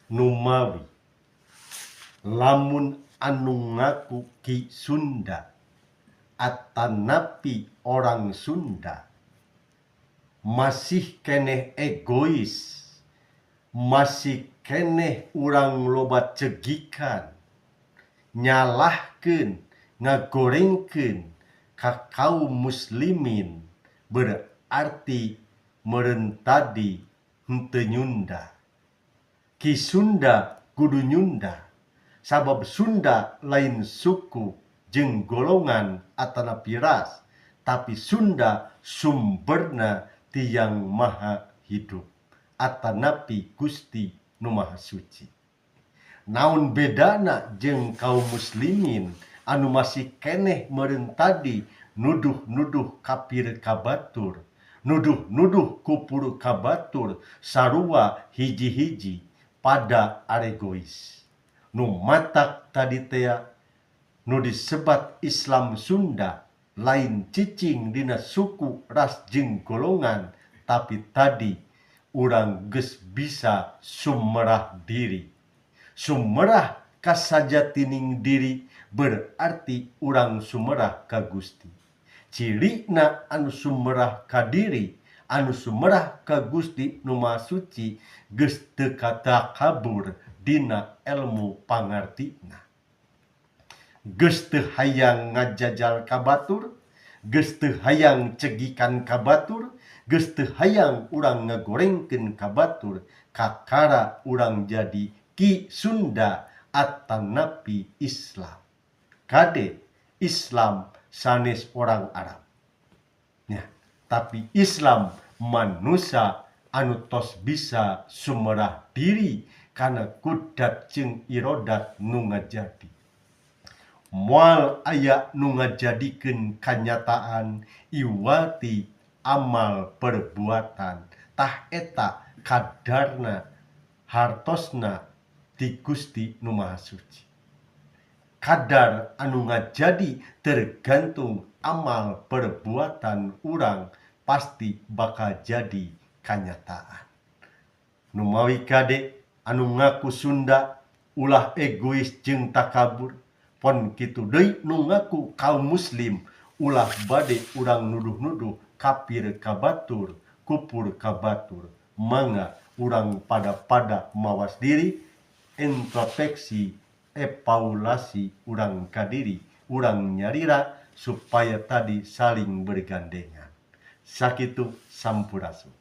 Numawi lamun anu ngaku Ki Sunda atanapi orang Sunda masih keneh egois, masih keneh urang loba cegikan, nyalahkeun, ngagorengkeun ka kaum muslimin, berarti meureun tadi henteu nyunda. Ki Sunda kudu nyunda, sabab Sunda lain suku jeung golongan atanapi ras, tapi Sunda sumberna ti Yang Maha Hidup atanapi Gusti Nu Maha Suci. Naon bedana jeung kaum muslimin anu masih keneh meureun tadi nuduh-nuduh kafir ka batur, nuduh-nuduh kufur ka batur sarua hiji-hiji pada aregois. Nu matak tadi teh nu disebat Islam Sunda lain cicing dina suku ras jeung golongan, tapi tadi urang geus bisa sumerah diri. Sumerah ka sajatining diri berarti urang sumerah ka Gusti. Cirina anu sumerah ka diri, anu sumerah ka Gusti Nu Maha Suci geus teu katakabur dina elmu pangartina. Geus teu hayang ngajajal ka batur, geus teu hayang cegikan ka batur, geus teu hayang urang ngagorengkeun ka batur, kakara urang jadi Ki Sunda atanapi Islam. Kade Islam sanes orang Arab. Ya, tapi Islam manusia anu tos bisa sumerah diri kana kudat jeung irodat nu ngajadi. Moal aya nu ngajadikeun kanyataan iwati amal perbuatan, tah eta kadarna hartosna ti Gusti Nu Maha Suci. Kadar anu ngajadi tergantung amal perbuatan urang pasti bakal jadi kanyataan. Numawi kade anu ngaku Sunda ulah egois jeung takabur, pon kitu deui nu ngaku kaum muslim ulah bade urang nuduh-nuduh kafir ka batur, kufur ka batur. Mangga urang pada mawas diri, introspeksi, evaluasi urang ka diri, urang nyarira supaya tadi saling bergandengan. Sakitu sampurasun.